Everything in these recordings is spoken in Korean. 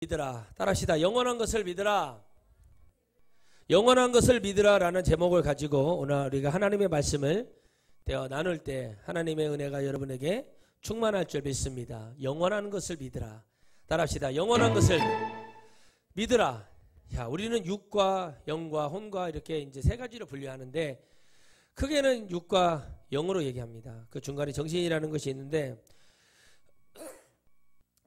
믿으라. 따라합시다. 영원한 것을 믿으라. 영원한 것을 믿으라 라는 제목을 가지고 오늘 우리가 하나님의 말씀을 나눌 때 하나님의 은혜가 여러분에게 충만할 줄 믿습니다. 영원한 것을 믿으라. 따라합시다. 영원한 것을 믿으라. 자, 우리는 육과 영과 혼과 이렇게 이제 세 가지로 분류하는데 크게는 육과 영으로 얘기합니다. 그 중간에 정신이라는 것이 있는데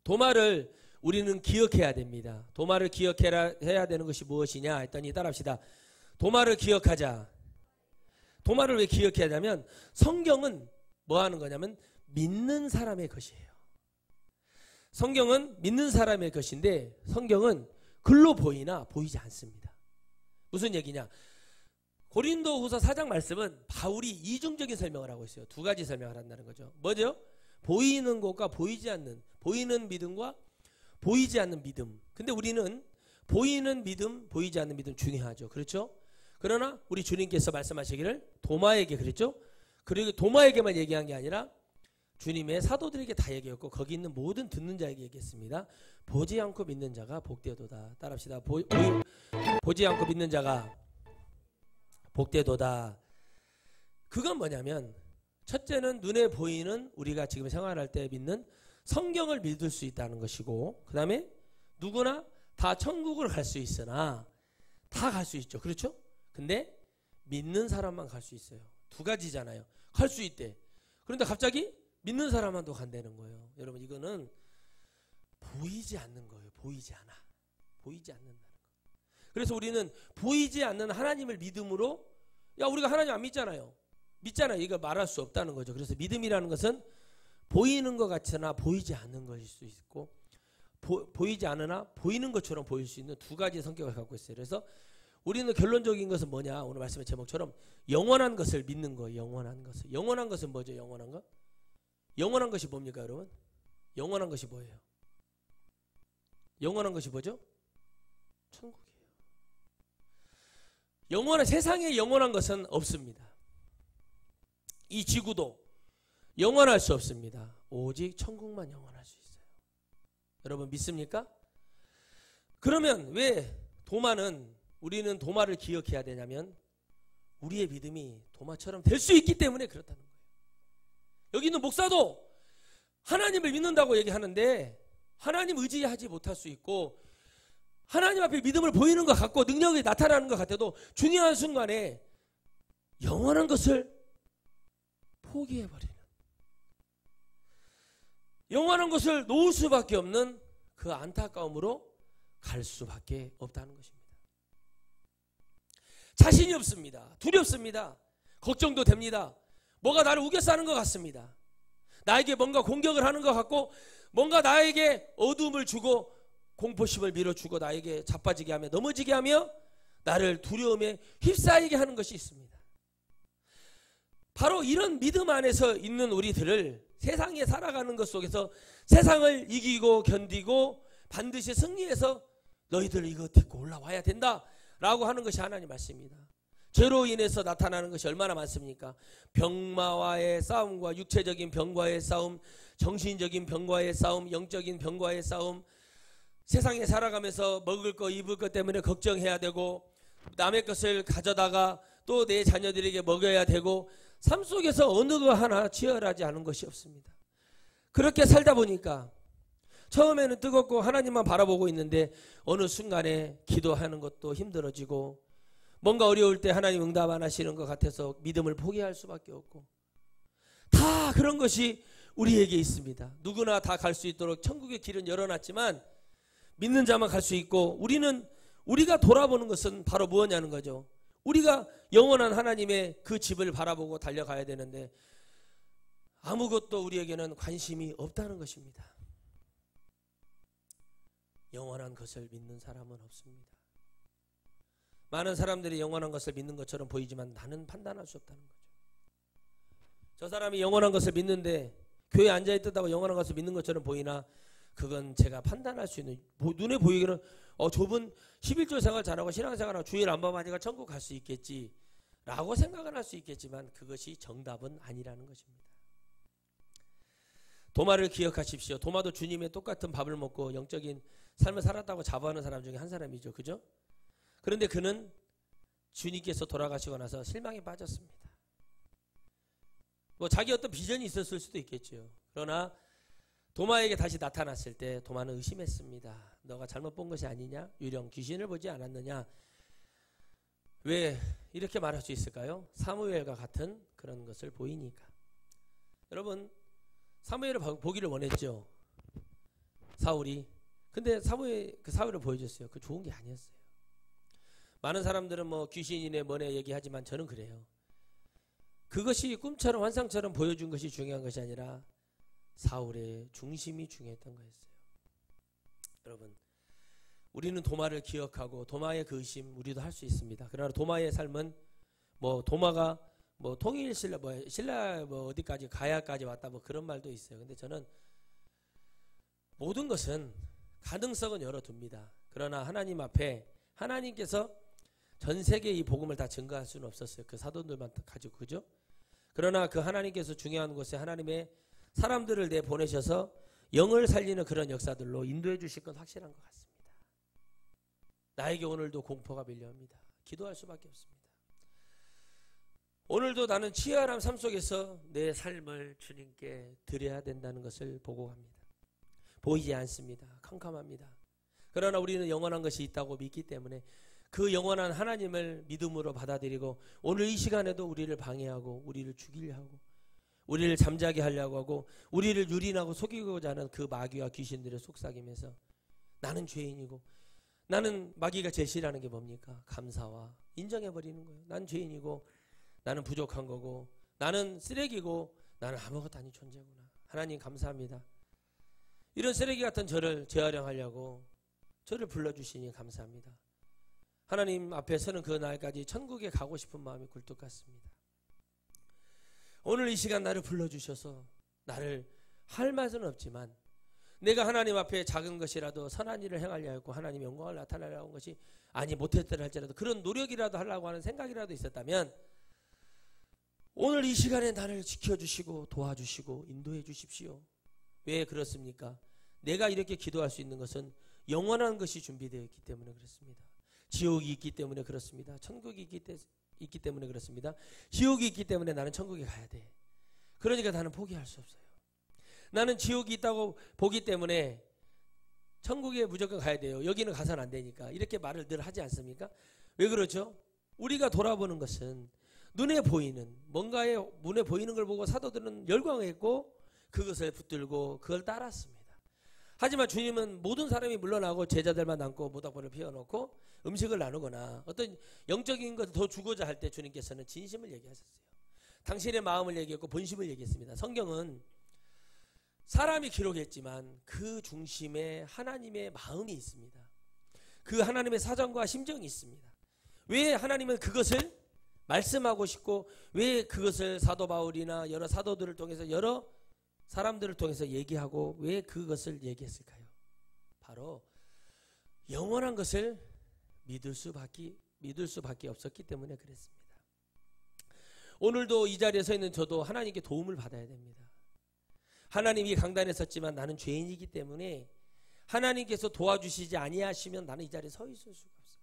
도마를 우리는 기억해야 됩니다. 도마를 기억해야 되는 것이 무엇이냐 했더니 따라합시다. 도마를 기억하자. 도마를 왜 기억해야 하냐면 성경은 뭐 하는 거냐면 믿는 사람의 것이에요. 성경은 믿는 사람의 것인데 성경은 글로 보이나 보이지 않습니다. 무슨 얘기냐? 고린도후서 4장 말씀은 바울이 이중적인 설명을 하고 있어요. 두 가지 설명을 한다는 거죠. 뭐죠? 보이는 것과 보이지 않는, 보이는 믿음과 보이지 않는 믿음. 근데 우리는 보이는 믿음, 보이지 않는 믿음 중요하죠. 그렇죠? 그러나 우리 주님께서 말씀하시기를 도마에게 그랬죠? 그리고 도마에게만 얘기한 게 아니라 주님의 사도들에게 다 얘기했고 거기 있는 모든 듣는 자에게 얘기했습니다. 보지 않고 믿는 자가 복되도다. 따라합시다. 보지 않고 믿는 자가 복되도다. 그건 뭐냐면 첫째는 눈에 보이는 우리가 지금 생활할 때 믿는 성경을 믿을 수 있다는 것이고 그 다음에 누구나 다 천국을 갈 수 있으나 다 갈 수 있죠. 그렇죠? 근데 믿는 사람만 갈 수 있어요. 두 가지잖아요. 갈 수 있대. 그런데 갑자기 믿는 사람만도 간다는 거예요. 여러분 이거는 보이지 않는 거예요. 보이지 않아. 보이지 않는다는 거. 그래서 우리는 보이지 않는 하나님을 믿음으로 우리가 하나님 안 믿잖아요. 믿잖아요. 이거 말할 수 없다는 거죠. 그래서 믿음이라는 것은 보이는 것 같으나 보이지 않는 것일 수 있고 보이지 않으나 보이는 것처럼 보일 수 있는 두 가지 성격을 갖고 있어요. 그래서 우리는 결론적인 것은 뭐냐? 오늘 말씀의 제목처럼 영원한 것을 믿는 거예요. 영원한 것을. 영원한 것은 뭐죠? 영원한 것? 영원한 것이 뭡니까 여러분? 영원한 것이 뭐예요? 영원한 것이 뭐죠? 천국이에요. 세상에 영원한 것은 없습니다. 이 지구도 영원할 수 없습니다. 오직 천국만 영원할 수 있어요. 여러분 믿습니까? 그러면 왜 우리는 도마를 기억해야 되냐면 우리의 믿음이 도마처럼 될 수 있기 때문에 그렇다는 거예요. 여기 있는 목사도 하나님을 믿는다고 얘기하는데 하나님 의지하지 못할 수 있고 하나님 앞에 믿음을 보이는 것 같고 능력이 나타나는 것 같아도 중요한 순간에 영원한 것을 포기해버리는 영원한 것을 놓을 수밖에 없는 그 안타까움으로 갈 수밖에 없다는 것입니다. 자신이 없습니다. 두렵습니다. 걱정도 됩니다. 뭐가 나를 우겨싸는 것 같습니다. 나에게 뭔가 공격을 하는 것 같고 뭔가 나에게 어둠을 주고 공포심을 밀어주고 나에게 자빠지게 하며 넘어지게 하며 나를 두려움에 휩싸이게 하는 것이 있습니다. 바로 이런 믿음 안에서 있는 우리들을 세상에 살아가는 것 속에서 세상을 이기고 견디고 반드시 승리해서 너희들 이거 딛고 올라와야 된다라고 하는 것이 하나님 말씀입니다. 죄로 인해서 나타나는 것이 얼마나 많습니까? 병마와의 싸움과 육체적인 병과의 싸움, 정신적인 병과의 싸움, 영적인 병과의 싸움, 세상에 살아가면서 먹을 거 입을 것 때문에 걱정해야 되고 남의 것을 가져다가 또 내 자녀들에게 먹여야 되고 삶 속에서 어느 거 하나 치열하지 않은 것이 없습니다. 그렇게 살다 보니까 처음에는 뜨겁고 하나님만 바라보고 있는데 어느 순간에 기도하는 것도 힘들어지고 뭔가 어려울 때 하나님 응답 안 하시는 것 같아서 믿음을 포기할 수밖에 없고 다 그런 것이 우리에게 있습니다. 누구나 다 갈 수 있도록 천국의 길은 열어놨지만 믿는 자만 갈 수 있고 우리가 돌아보는 것은 바로 무엇냐는 거죠. 우리가 영원한 하나님의 그 집을 바라보고 달려가야 되는데 아무것도 우리에게는 관심이 없다는 것입니다. 영원한 것을 믿는 사람은 없습니다. 많은 사람들이 영원한 것을 믿는 것처럼 보이지만 나는 판단할 수 없다는 거죠. 저 사람이 영원한 것을 믿는데 교회에 앉아있다고 영원한 것을 믿는 것처럼 보이나 그건 제가 판단할 수 있는 눈에 보이기는 저분 11조 생활 잘하고 신앙생활하고 주일 안 범하니까 천국 갈 수 있겠지 라고 생각은 할 수 있겠지만 그것이 정답은 아니라는 것입니다. 도마를 기억하십시오. 도마도 주님의 똑같은 밥을 먹고 영적인 삶을 살았다고 자부하는 사람 중에 한 사람이죠. 그죠? 그런데 그는 주님께서 돌아가시고 나서 실망에 빠졌습니다. 뭐 자기 어떤 비전이 있었을 수도 있겠죠. 그러나 도마에게 다시 나타났을 때 도마는 의심했습니다. 너가 잘못 본 것이 아니냐? 유령 귀신을 보지 않았느냐? 왜 이렇게 말할 수 있을까요? 사무엘과 같은 그런 것을 보이니까. 여러분, 사무엘을 보기를 원했죠. 사울이. 근데 사울을 보여줬어요. 그 좋은 게 아니었어요. 많은 사람들은 뭐 귀신이네 뭐네 얘기하지만 저는 그래요. 그것이 꿈처럼 환상처럼 보여준 것이 중요한 것이 아니라 사울의 중심이 중요했던 거였어요. 여러분, 우리는 도마를 기억하고 도마의 그 의심 우리도 할 수 있습니다. 그러나 도마의 삶은 뭐 도마가 뭐 통일 신라 뭐 어디까지 가야까지 왔다 뭐 그런 말도 있어요. 근데 저는 모든 것은 가능성은 열어둡니다. 그러나 하나님 앞에 하나님께서 전 세계에 이 복음을 다 증거할 수는 없었어요. 그 사도들만 가지고. 그죠? 그러나 그 하나님께서 중요한 곳에 하나님의 사람들을 내보내셔서 영을 살리는 그런 역사들로 인도해 주실 건 확실한 것 같습니다. 나에게 오늘도 공포가 밀려옵니다. 기도할 수밖에 없습니다. 오늘도 나는 치열한 삶 속에서 내 삶을 주님께 드려야 된다는 것을 보고 갑니다. 보이지 않습니다. 캄캄합니다. 그러나 우리는 영원한 것이 있다고 믿기 때문에 그 영원한 하나님을 믿음으로 받아들이고 오늘 이 시간에도 우리를 방해하고 우리를 죽이려 하고 우리를 잠자게 하려고 하고 우리를 유린하고 속이고자 하는 그 마귀와 귀신들의 속삭임에서 나는 죄인이고 나는 마귀가 제시라는 게 뭡니까? 감사와 인정해버리는 거예요. 난 죄인이고 나는 부족한 거고 나는 쓰레기고 나는 아무것도 아닌 존재구나. 하나님 감사합니다. 이런 쓰레기 같은 저를 재활용하려고 저를 불러주시니 감사합니다. 하나님 앞에 서는 그 날까지 천국에 가고 싶은 마음이 굴뚝 같습니다. 오늘 이 시간 나를 불러주셔서 나를 할 말은 없지만 내가 하나님 앞에 작은 것이라도 선한 일을 행하려 했고 하나님의 영광을 나타내려고 한 것이 아니 못했더라 할지라도 그런 노력이라도 하려고 하는 생각이라도 있었다면 오늘 이 시간에 나를 지켜주시고 도와주시고 인도해 주십시오. 왜 그렇습니까? 내가 이렇게 기도할 수 있는 것은 영원한 것이 준비되어 있기 때문에 그렇습니다. 지옥이 있기 때문에 그렇습니다. 천국이 있기 때문에 그렇습니다. 지옥이 있기 때문에 나는 천국에 가야 돼. 그러니까 나는 포기할 수 없어요. 나는 지옥이 있다고 보기 때문에 천국에 무조건 가야 돼요. 여기는 가서는 안 되니까. 이렇게 말을 늘 하지 않습니까? 왜 그렇죠? 우리가 돌아보는 것은 눈에 보이는 뭔가에 눈에 보이는 걸 보고 사도들은 열광했고 그것을 붙들고 그걸 따랐습니다. 하지만 주님은 모든 사람이 물러나고 제자들만 남고 모닥불을 피워놓고 음식을 나누거나 어떤 영적인 것을 더 주고자 할 때 주님께서는 진심을 얘기하셨어요. 당신의 마음을 얘기했고 본심을 얘기했습니다. 성경은 사람이 기록했지만 그 중심에 하나님의 마음이 있습니다. 그 하나님의 사정과 심정이 있습니다. 왜 하나님은 그것을 말씀하고 싶고 왜 그것을 사도 바울이나 여러 사도들을 통해서 여러 사람들을 통해서 얘기하고 왜 그것을 얘기했을까요? 바로 영원한 것을 믿을 수밖에 없었기 때문에 그랬습니다. 오늘도 이 자리에 서 있는 저도 하나님께 도움을 받아야 됩니다. 하나님이 강단에 섰지만 나는 죄인이기 때문에 하나님께서 도와주시지 아니하시면 나는 이 자리에 서 있을 수가 없어요.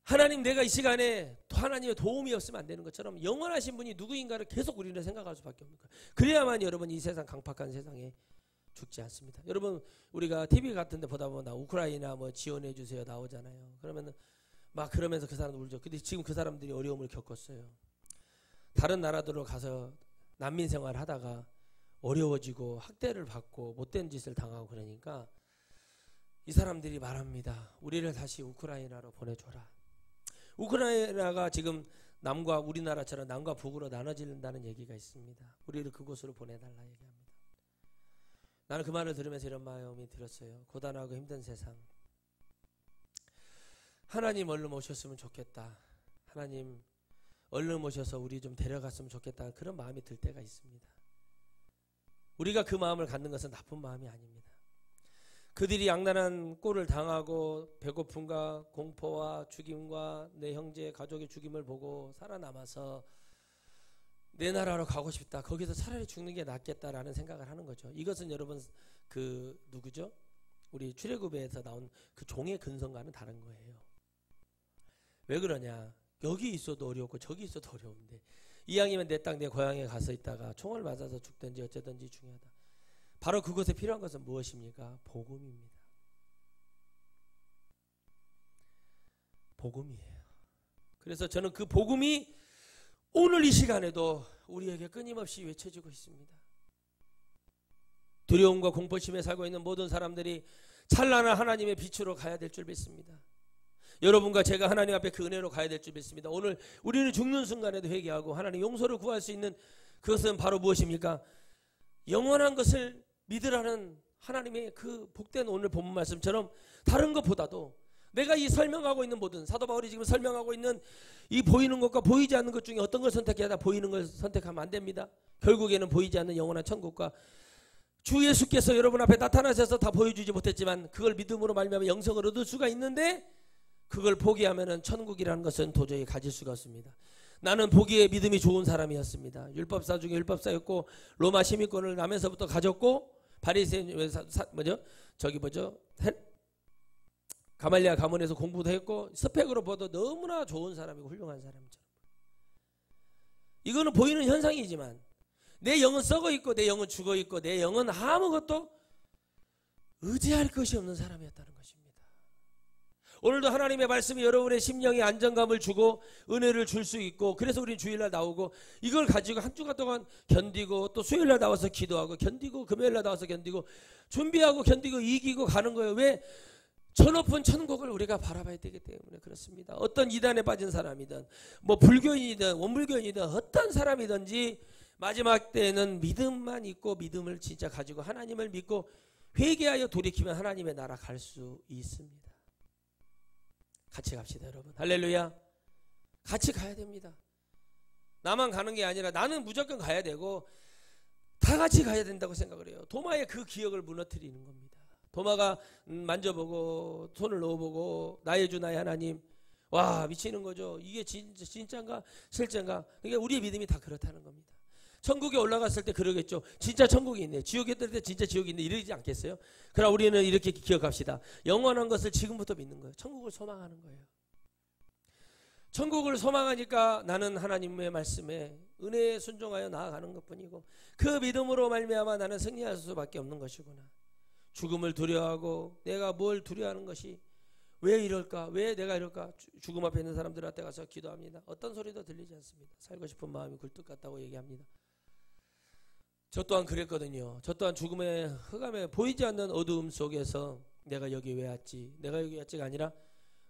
하나님 내가 이 시간에 하나님의 도움이 없으면 안 되는 것처럼 영원하신 분이 누구인가를 계속 우리는 생각할 수밖에 없는 거예요. 그래야만 여러분 이 세상 강팍한 세상에 죽지 않습니다. 여러분 우리가 TV 같은 데 보다 보면 우크라이나 뭐 지원해 주세요 나오잖아요. 그러면 막 그러면서 그 사람들 울죠. 근데 지금 그 사람들이 어려움을 겪었어요. 다른 나라들로 가서 난민 생활을 하다가 어려워지고 학대를 받고 못된 짓을 당하고 그러니까 이 사람들이 말합니다. 우리를 다시 우크라이나로 보내줘라. 우크라이나가 지금 남과 우리나라처럼 남과 북으로 나눠진다는 얘기가 있습니다. 우리를 그곳으로 보내달라 얘기합니다. 나는 그 말을 들으면서 이런 마음이 들었어요. 고단하고 힘든 세상. 하나님 얼른 오셨으면 좋겠다. 하나님 얼른 오셔서 우리 좀 데려갔으면 좋겠다. 그런 마음이 들 때가 있습니다. 우리가 그 마음을 갖는 것은 나쁜 마음이 아닙니다. 그들이 악랄한 꼴을 당하고 배고픔과 공포와 죽임과 내 형제 가족의 죽임을 보고 살아남아서 내 나라로 가고 싶다. 거기서 차라리 죽는 게 낫겠다라는 생각을 하는 거죠. 이것은 여러분 그 누구죠? 우리 출애굽에서 나온 그 종의 근성과는 다른 거예요. 왜 그러냐? 여기 있어도 어렵고 저기 있어도 어려운데 이왕이면 내 땅 내 고향에 가서 있다가 총을 맞아서 죽든지 어쩌든지 중요하다. 바로 그것에 필요한 것은 무엇입니까? 복음입니다. 복음이에요. 그래서 저는 그 복음이 오늘 이 시간에도 우리에게 끊임없이 외쳐지고 있습니다. 두려움과 공포심에 살고 있는 모든 사람들이 찬란한 하나님의 빛으로 가야 될 줄 믿습니다. 여러분과 제가 하나님 앞에 그 은혜로 가야 될 줄 믿습니다. 오늘 우리는 죽는 순간에도 회개하고 하나님 용서를 구할 수 있는 그것은 바로 무엇입니까? 영원한 것을 믿으라는 하나님의 그 복된 오늘 본문 말씀처럼 다른 것보다도 내가 이 설명하고 있는 모든 사도 바울이 지금 설명하고 있는 이 보이는 것과 보이지 않는 것 중에 어떤 걸 선택해야 돼? 보이는 걸 선택하면 안 됩니다. 결국에는 보이지 않는 영원한 천국과 주 예수께서 여러분 앞에 나타나셔서 다 보여주지 못했지만 그걸 믿음으로 말미암아 영생을 얻을 수가 있는데 그걸 포기하면은 천국이라는 것은 도저히 가질 수가 없습니다. 나는 보기에 믿음이 좋은 사람이었습니다. 율법사 중에 율법사였고 로마 시민권을 나면서부터 가졌고 바리새인 가말리아 가문에서 공부도 했고 스펙으로 봐도 너무나 좋은 사람이고 훌륭한 사람처럼. 이거는 보이는 현상이지만 내 영은 썩어 있고 내 영은 죽어 있고 내 영은 아무것도 의지할 것이 없는 사람이었다는 것입니다. 오늘도 하나님의 말씀이 여러분의 심령에 안정감을 주고 은혜를 줄 수 있고 그래서 우리는 주일날 나오고 이걸 가지고 한 주간 동안 견디고 또 수요일날 나와서 기도하고 견디고 금요일날 나와서 견디고 준비하고 견디고 이기고 가는 거예요. 왜? 저 높은 천국을 우리가 바라봐야 되기 때문에 그렇습니다. 어떤 이단에 빠진 사람이든 뭐 불교인이든 원불교인이든 어떤 사람이든지 마지막 때에는 믿음만 있고 믿음을 진짜 가지고 하나님을 믿고 회개하여 돌이키면 하나님의 나라 갈 수 있습니다. 같이 갑시다 여러분. 할렐루야. 같이 가야 됩니다. 나만 가는 게 아니라 나는 무조건 가야 되고 다 같이 가야 된다고 생각을 해요. 도마의 그 기억을 무너뜨리는 겁니다. 도마가 만져보고 손을 넣어보고 나의 주 나의 하나님 와 미치는 거죠. 이게 진짜인가 실제인가. 그러니까 우리의 믿음이 다 그렇다는 겁니다. 천국에 올라갔을 때 그러겠죠. 진짜 천국이 있네. 지옥에 있을 때 진짜 지옥이 있네. 이러지 않겠어요? 그러나 우리는 이렇게 기억합시다. 영원한 것을 지금부터 믿는 거예요. 천국을 소망하는 거예요. 천국을 소망하니까 나는 하나님의 말씀에 은혜에 순종하여 나아가는 것뿐이고 그 믿음으로 말미암아 나는 승리할 수밖에 없는 것이구나. 죽음을 두려워하고 내가 뭘 두려워하는 것이 왜 이럴까? 왜 내가 이럴까? 죽음 앞에 있는 사람들한테 가서 기도합니다. 어떤 소리도 들리지 않습니다. 살고 싶은 마음이 굴뚝 같다고 얘기합니다. 저 또한 그랬거든요. 저 또한 죽음의 흑암에 보이지 않는 어두움 속에서 내가 여기 왜 왔지? 내가 여기 왔지가 아니라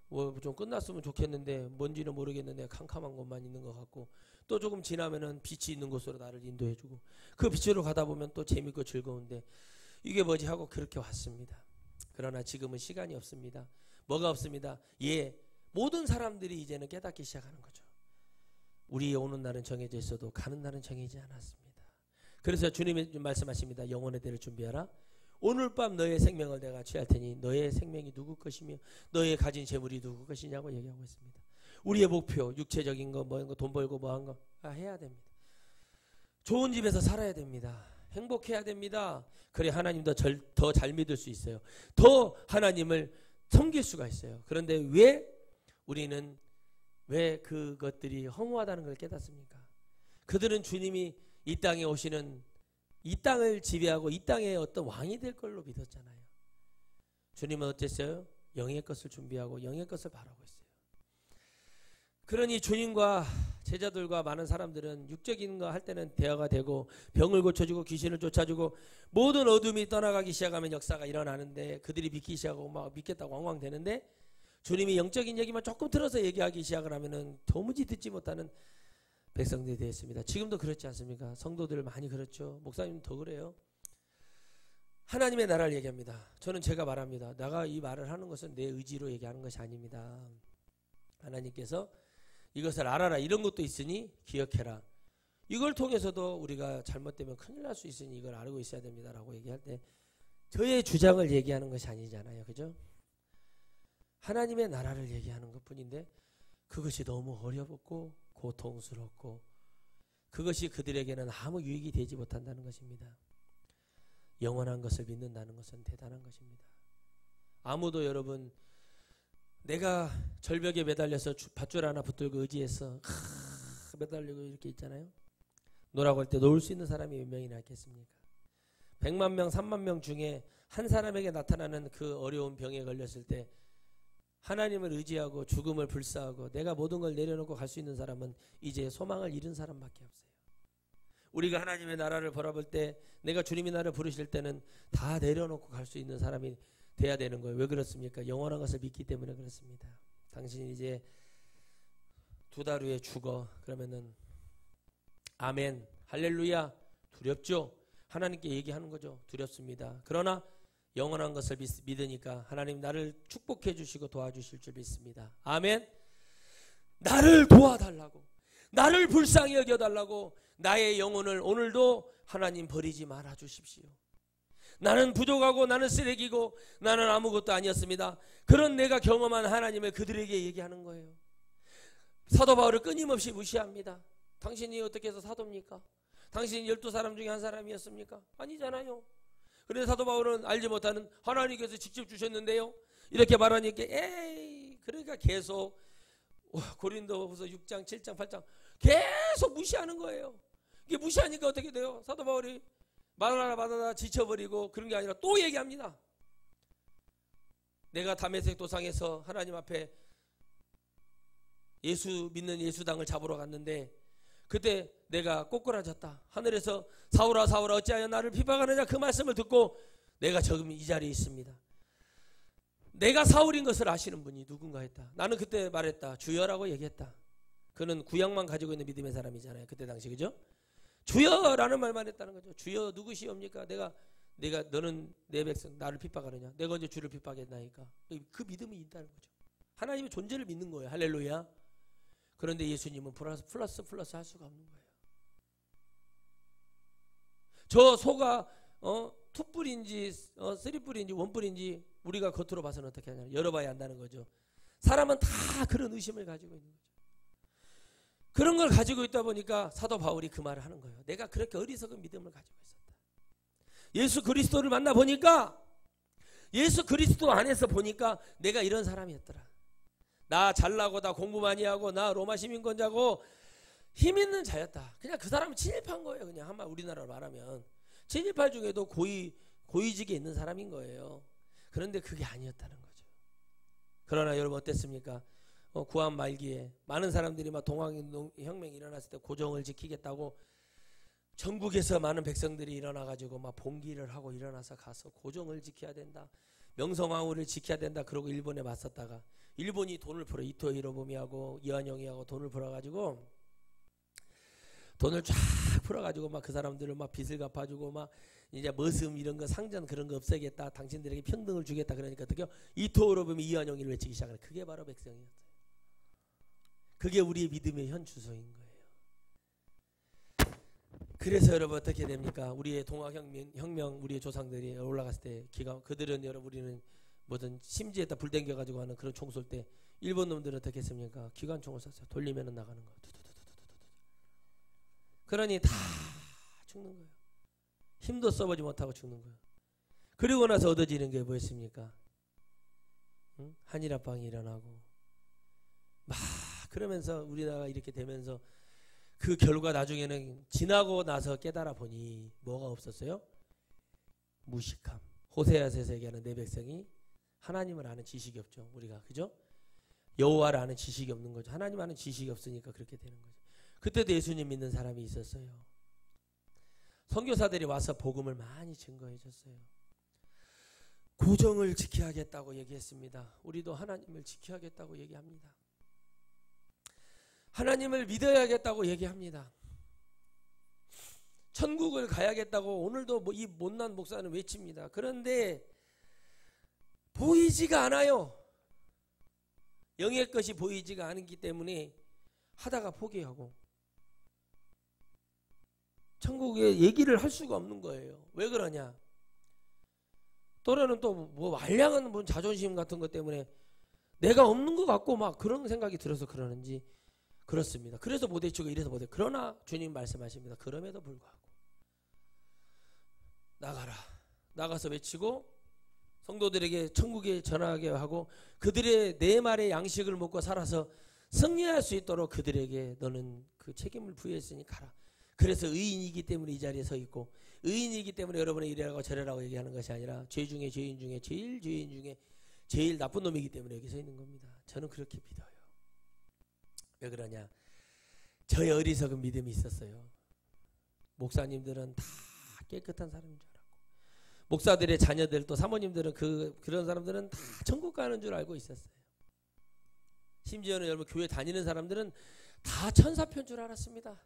뭐 좀 끝났으면 좋겠는데 뭔지는 모르겠는데 캄캄한 곳만 있는 것 같고 또 조금 지나면은 빛이 있는 곳으로 나를 인도해주고 그 빛으로 가다 보면 또 재밌고 즐거운데 이게 뭐지 하고 그렇게 왔습니다. 그러나 지금은 시간이 없습니다. 뭐가 없습니다. 모든 사람들이 이제는 깨닫기 시작하는 거죠. 우리 오는 날은 정해져 있어도 가는 날은 정해지지 않았습니다. 그래서 주님이 말씀하십니다. 영혼의 대를 준비하라. 오늘 밤 너의 생명을 내가 취할 테니 너의 생명이 누구 것이며 너의 가진 재물이 누구 것이냐고 얘기하고 있습니다. 우리의 목표 육체적인 거 뭐 돈 벌고 뭐 한 거 해야 됩니다. 좋은 집에서 살아야 됩니다. 행복해야 됩니다. 그래 하나님도 더 잘 믿을 수 있어요. 더 하나님을 섬길 수가 있어요. 그런데 우리는 왜 그것들이 허무하다는 걸 깨닫습니까? 그들은 주님이 이 땅에 오시는 이 땅을 지배하고 이 땅의 어떤 왕이 될 걸로 믿었잖아요. 주님은 어땠어요? 영의 것을 준비하고 영의 것을 바라고 있어요. 그러니 주님과 제자들과 많은 사람들은 육적인 거 할 때는 대화가 되고 병을 고쳐주고 귀신을 쫓아주고 모든 어둠이 떠나가기 시작하면 역사가 일어나는데 그들이 믿기 시작하고 막 믿겠다고 왕왕 되는데 주님이 영적인 얘기만 조금 들어서 얘기하기 시작을 하면은 도무지 듣지 못하는 백성들이 되었습니다. 지금도 그렇지 않습니까? 성도들 많이 그렇죠. 목사님 더 그래요. 하나님의 나라를 얘기합니다. 저는 제가 말합니다. 내가 이 말을 하는 것은 내 의지로 얘기하는 것이 아닙니다. 하나님께서 이것을 알아라. 이런 것도 있으니 기억해라. 이걸 통해서도 우리가 잘못되면 큰일 날 수 있으니 이걸 알고 있어야 됩니다라고 얘기할 때 저의 주장을 얘기하는 것이 아니잖아요. 그죠? 하나님의 나라를 얘기하는 것뿐인데 그것이 너무 어렵고 고통스럽고 그것이 그들에게는 아무 유익이 되지 못한다는 것입니다. 영원한 것을 믿는다는 것은 대단한 것입니다. 아무도 여러분 내가 절벽에 매달려서 밧줄 하나 붙들고 의지해서 매달리고 이렇게 있잖아요. 노라고 할 때 놓을 수 있는 사람이 몇 명이나 있겠습니까? 100만 명, 3만 명 중에 한 사람에게 나타나는 그 어려운 병에 걸렸을 때 하나님을 의지하고 죽음을 불사하고 내가 모든 걸 내려놓고 갈 수 있는 사람은 이제 소망을 잃은 사람밖에 없어요. 우리가 하나님의 나라를 바라볼 때 내가 주님의 나라를 부르실 때는 다 내려놓고 갈 수 있는 사람이 돼야 되는 거예요. 왜 그렇습니까? 영원한 것을 믿기 때문에 그렇습니다. 당신이 이제 2달 후에 죽어. 그러면은 아멘, 할렐루야, 두렵죠? 하나님께 얘기하는 거죠. 두렵습니다. 그러나 영원한 것을 믿으니까 하나님 나를 축복해 주시고 도와주실 줄 믿습니다. 아멘. 나를 도와달라고, 나를 불쌍히 여겨달라고, 나의 영혼을 오늘도 하나님 버리지 말아 주십시오. 나는 부족하고 나는 쓰레기고 나는 아무것도 아니었습니다. 그런 내가 경험한 하나님을 그들에게 얘기하는 거예요. 사도 바울을 끊임없이 무시합니다. 당신이 어떻게 해서 사도입니까? 당신이 12사람 중에 한 사람이었습니까? 아니잖아요. 그런데 사도 바울은 알지 못하는 하나님께서 직접 주셨는데요, 이렇게 말하니까 에이, 그러니까 계속 고린도후서 6장 7장 8장 계속 무시하는 거예요. 이게 무시하니까 어떻게 돼요? 사도 바울이 말하다 지쳐버리고 그런 게 아니라 또 얘기합니다. 내가 다메섹 도상에서 하나님 앞에 예수 믿는 예수당을 잡으러 갔는데 그때 내가 꼬꾸라졌다. 하늘에서 사울아 사울아 어찌하여 나를 비방하느냐, 그 말씀을 듣고 내가 지금 이 자리에 있습니다. 내가 사울인 것을 아시는 분이 누군가 했다. 나는 그때 말했다. 주여라고 얘기했다. 그는 구약만 가지고 있는 믿음의 사람이잖아요. 그때 당시, 그죠? 주여라는 말만 했다는 거죠. 주여 누구시옵니까? 내가 너는 내 백성 나를 핍박하느냐? 내가 언제 주를 핍박했나니까. 그 믿음이 있다는 거죠. 하나님의 존재를 믿는 거예요. 할렐루야. 그런데 예수님은 플러스 할 수가 없는 거예요. 저 소가 2뿔인지 3뿔인지 1뿔인지 우리가 겉으로 봐서는 어떻게 하냐, 열어봐야 한다는 거죠. 사람은 다 그런 의심을 가지고 있는 거죠. 그런 걸 가지고 있다 보니까 사도 바울이 그 말을 하는 거예요. 내가 그렇게 어리석은 믿음을 가지고 있었다. 예수 그리스도를 만나 보니까, 예수 그리스도 안에서 보니까 내가 이런 사람이었더라. 나 잘나고 나 공부 많이 하고 나 로마 시민권자고 힘 있는 자였다. 그냥 그 사람은 친일파인 거예요. 그냥 한말 우리나라로 말하면 친일파 중에도 고위직에 있는 사람인 거예요. 그런데 그게 아니었다는 거죠. 그러나 여러분 어땠습니까? 구한 말기에 많은 사람들이 막 동학혁명이 일어났을 때 고정을 지키겠다고 전국에서 많은 백성들이 일어나가지고 막 봉기를 하고 일어나서 가서 고정을 지켜야 된다, 명성황후를 지켜야 된다, 그러고 일본에 맞섰다가 일본이 돈을 풀어, 이토 히로부미하고 이완용이하고 돈을 풀어가지고 돈을 쫙 풀어가지고 막 그 사람들을 막 빚을 갚아주고 막 이제 머슴 이런 거 상전 그런 거 없애겠다, 당신들에게 평등을 주겠다. 그러니까 어떻게요? 이토 히로부미 이완용이를 외치기 시작하는, 그게 바로 백성이었어요. 그게 우리의 믿음의 현 주소인 거예요. 그래서 여러분 어떻게 됩니까? 우리의 동학혁명 우리의 조상들이 올라갔을 때 그들은 여러분 우리는 뭐든 심지에다 불 땡겨가지고 하는 그런 총 쏠 때 일본 놈들은 어떻게 했습니까? 기관총을 쐈어요. 돌리면 나가는 거. 그러니 다 죽는 거예요. 힘도 써보지 못하고 죽는 거예요. 그리고 나서 얻어지는 게 뭐였습니까? 한일합방이 일어나고 막 그러면서 우리나라가 이렇게 되면서 그 결과 나중에는 지나고 나서 깨달아 보니 뭐가 없었어요? 무식함. 호세아서에서 얘기하는 내 백성이 하나님을 아는 지식이 없죠. 우리가, 그죠? 여호와를 아는 지식이 없는 거죠. 하나님 아는 지식이 없으니까 그렇게 되는 거죠. 그때도 예수님 믿는 사람이 있었어요. 선교사들이 와서 복음을 많이 증거해 줬어요. 고정을 지켜야겠다고 얘기했습니다. 우리도 하나님을 지켜야겠다고 얘기합니다. 하나님을 믿어야겠다고 얘기합니다. 천국을 가야겠다고 오늘도 이 못난 목사는 외칩니다. 그런데 보이지가 않아요. 영의 것이 보이지가 않기 때문에 하다가 포기하고 천국에 얘기를 할 수가 없는 거예요. 왜 그러냐? 또래는 또 뭐 알량한 뭐 자존심 같은 것 때문에 내가 없는 것 같고 막 그런 생각이 들어서 그러는지 그렇습니다. 그래서 못 외치고 이래서 못 외치고. 그러나 주님 말씀하십니다. 그럼에도 불구하고 나가라. 나가서 외치고 성도들에게 천국에 전하게 하고 그들의 내 말의 양식을 먹고 살아서 승리할 수 있도록 그들에게 너는 그 책임을 부여했으니 가라. 그래서 의인이기 때문에 이 자리에 서 있고, 의인이기 때문에 여러분의 이래라고 저래라고 얘기하는 것이 아니라 죄 중에 죄인 중에 제일 죄인 중에 제일 나쁜 놈이기 때문에 여기 서 있는 겁니다. 저는 그렇게 믿어요. 왜 그러냐? 저의 어리석은 믿음이 있었어요. 목사님들은 다 깨끗한 사람인 줄 알았고, 목사들의 자녀들 또 사모님들은 그런 사람들은 다 천국 가는 줄 알고 있었어요. 심지어는 여러분 교회 다니는 사람들은 다 천사편 줄 알았습니다.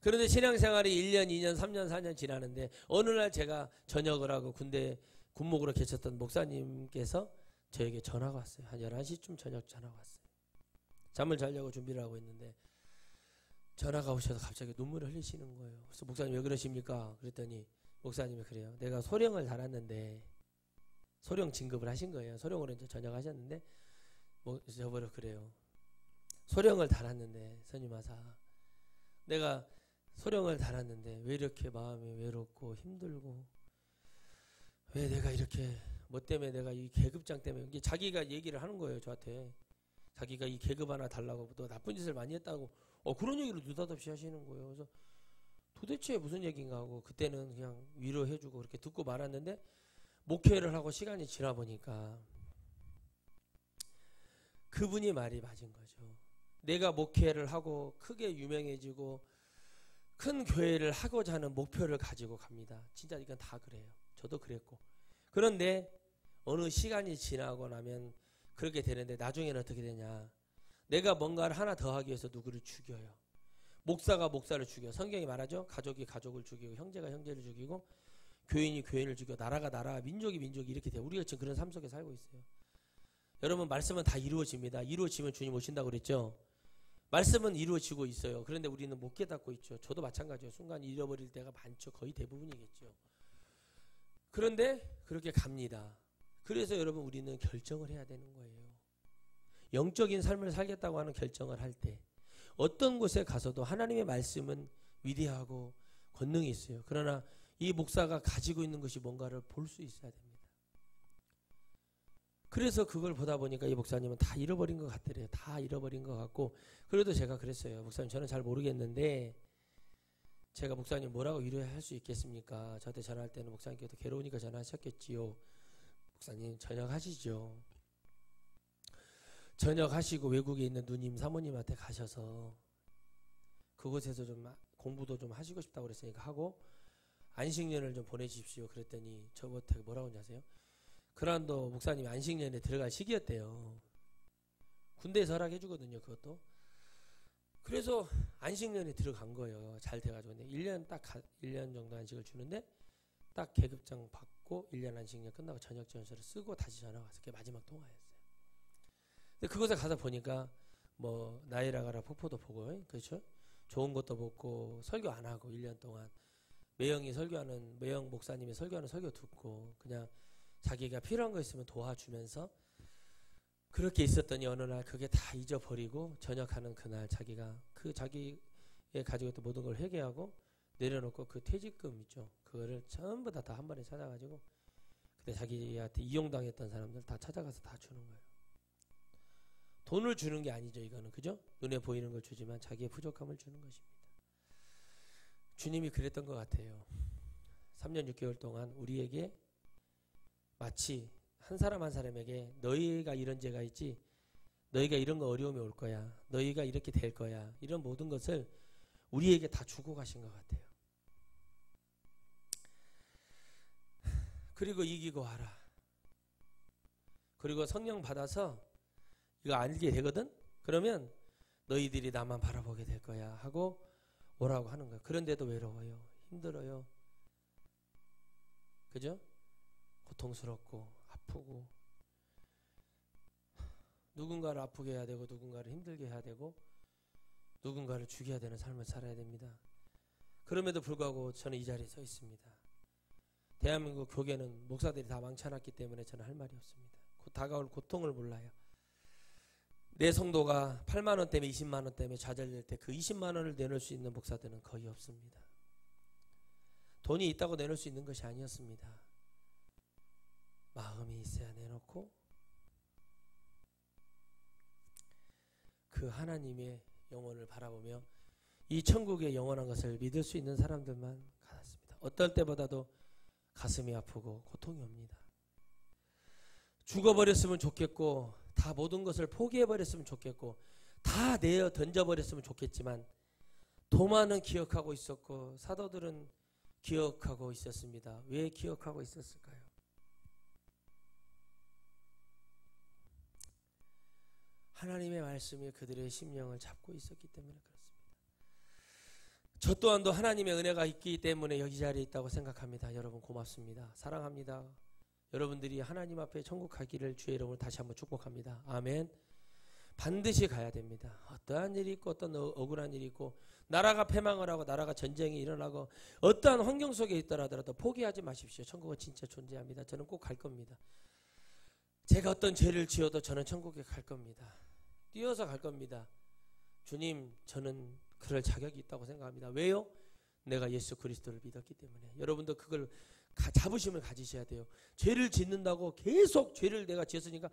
그런데 신앙생활이 1년, 2년, 3년, 4년 지나는데 어느 날 제가 전역을 하고 군대 군목으로 계셨던 목사님께서 저에게 전화가 왔어요. 한 11시쯤 저녁 전화가 왔어요. 잠을 자려고 준비를 하고 있는데 전화가 오셔서 갑자기 눈물을 흘리시는 거예요. 그래서 목사님 왜 그러십니까? 그랬더니 목사님이 그래요. 내가 소령을 달았는데, 소령 진급을 하신 거예요. 소령으로 이제 전역하셨는데 저보러 그래요. 소령을 달았는데 선임하사, 내가 소령을 달았는데 왜 이렇게 마음이 외롭고 힘들고, 왜 내가 이렇게 뭐 때문에 내가 이 계급장 때문에, 이게 자기가 얘기를 하는 거예요. 저한테 자기가 이 계급 하나 달라고 또 나쁜 짓을 많이 했다고 그런 얘기를 느닷없이 하시는 거예요. 그래서 도대체 무슨 얘기인가 하고 그때는 그냥 위로해주고 그렇게 듣고 말았는데, 목회를 하고 시간이 지나 보니까 그분이 말이 맞은 거죠. 내가 목회를 하고 크게 유명해지고 큰 교회를 하고자 하는 목표를 가지고 갑니다. 진짜 이건 다 그래요. 저도 그랬고. 그런데 어느 시간이 지나고 나면 그렇게 되는데, 나중에는 어떻게 되냐? 내가 뭔가를 하나 더 하기 위해서 누구를 죽여요. 목사가 목사를 죽여. 성경이 말하죠. 가족이 가족을 죽이고, 형제가 형제를 죽이고, 교인이 교인을 죽여, 나라가 나라, 민족이 민족이 이렇게 돼요. 우리가 지금 그런 삶 속에 살고 있어요. 여러분, 말씀은 다 이루어집니다. 이루어지면 주님 오신다고 그랬죠. 말씀은 이루어지고 있어요. 그런데 우리는 못 깨닫고 있죠. 저도 마찬가지예요. 순간 잃어버릴 때가 많죠. 거의 대부분이겠죠. 그런데 그렇게 갑니다. 그래서 여러분, 우리는 결정을 해야 되는 거예요. 영적인 삶을 살겠다고 하는 결정을 할 때 어떤 곳에 가서도 하나님의 말씀은 위대하고 권능이 있어요. 그러나 이 목사가 가지고 있는 것이 뭔가를 볼 수 있어야 됩니다. 그래서 그걸 보다 보니까 이 목사님은 다 잃어버린 것 같더래요. 다 잃어버린 것 같고, 그래도 제가 그랬어요. 목사님, 저는 잘 모르겠는데 제가 목사님 뭐라고 위로할 수 있겠습니까? 저한테 전화할 때는 목사님께도 괴로우니까 전화하셨겠지요. 목사님 전역하시죠. 전역하시고 외국에 있는 누님 사모님한테 가셔서 그곳에서 좀 공부도 좀 하시고 싶다고 그랬으니까 하고 안식년을 좀 보내주십시오. 그랬더니 저한테 뭐라고 하는지 아세요? 그란도 목사님이 안식년에 들어갈 시기였대요. 군대에서 허락해 주거든요. 그것도. 그래서 안식년에 들어간 거예요. 잘 돼가지고. 근데 1년 정도 안식을 주는데 딱 계급장 받고 1년 안식년 끝나고 저녁 전서를 쓰고 다시 전화가 왔어요. 그게 마지막 통화였어요. 근데 그곳에 가서 보니까 뭐 나이라가라 폭포도 보고, 그렇죠? 좋은 것도 보고, 설교 안 하고 1년 동안 매영 목사님이 설교하는 설교 듣고 그냥 자기가 필요한 거 있으면 도와주면서 그렇게 있었더니 어느 날 그게 다 잊어버리고 전역하는 그날 자기가 자기의 가지고 있던 모든 걸 회개하고 내려놓고 그 퇴직금 있죠. 그거를 전부 다 한 번에 찾아가지고 그때 자기한테 이용당했던 사람들 다 찾아가서 다 주는 거예요. 돈을 주는 게 아니죠. 이거는. 그죠? 눈에 보이는 걸 주지만 자기의 부족함을 주는 것입니다. 주님이 그랬던 것 같아요. 3년 6개월 동안 우리에게 마치 한 사람 한 사람에게 너희가 이런 죄가 있지, 너희가 이런 거 어려움이 올 거야, 너희가 이렇게 될 거야, 이런 모든 것을 우리에게 다 주고 가신 것 같아요. 그리고 이기고 와라. 그리고 성령 받아서 이거 알게 되거든? 그러면 너희들이 나만 바라보게 될 거야 하고 오라고 하는 거예요. 그런데도 외로워요. 힘들어요. 그죠? 고통스럽고 아프고 누군가를 아프게 해야 되고 누군가를 힘들게 해야 되고 누군가를 죽여야 되는 삶을 살아야 됩니다. 그럼에도 불구하고 저는 이 자리에 서 있습니다. 대한민국 교계는 목사들이 다 망쳐놨기 때문에 저는 할 말이 없습니다. 다가올 고통을 몰라요. 내 성도가 8만 원 때문에 20만 원 때문에 좌절될 때 그 20만 원을 내놓을 수 있는 목사들은 거의 없습니다. 돈이 있다고 내놓을 수 있는 것이 아니었습니다. 마음이 있어야 내놓고 그 하나님의 영원을 바라보며 이 천국의 영원한 것을 믿을 수 있는 사람들만 가졌습니다. 어떨 때보다도 가슴이 아프고 고통이 옵니다. 죽어버렸으면 좋겠고 다 모든 것을 포기해버렸으면 좋겠고 다 내어 던져버렸으면 좋겠지만 도마는 기억하고 있었고 사도들은 기억하고 있었습니다. 왜 기억하고 있었을까요? 하나님의 말씀이 그들의 심령을 잡고 있었기 때문에 그렇습니다. 저 또한도 하나님의 은혜가 있기 때문에 여기 자리에 있다고 생각합니다. 여러분 고맙습니다. 사랑합니다. 여러분들이 하나님 앞에 천국 가기를 주의 이름으로 다시 한번 축복합니다. 아멘. 반드시 가야 됩니다. 어떠한 일이 있고 어떤 억울한 일이 있고 나라가 패망을 하고 나라가 전쟁이 일어나고 어떠한 환경 속에 있더라도 포기하지 마십시오. 천국은 진짜 존재합니다. 저는 꼭 갈 겁니다. 제가 어떤 죄를 지어도 저는 천국에 갈 겁니다. 뛰어서 갈 겁니다. 주님, 저는 그럴 자격이 있다고 생각합니다. 왜요? 내가 예수 그리스도를 믿었기 때문에. 여러분도 그걸 자부심을 가지셔야 돼요. 죄를 짓는다고 계속 죄를 내가 지었으니까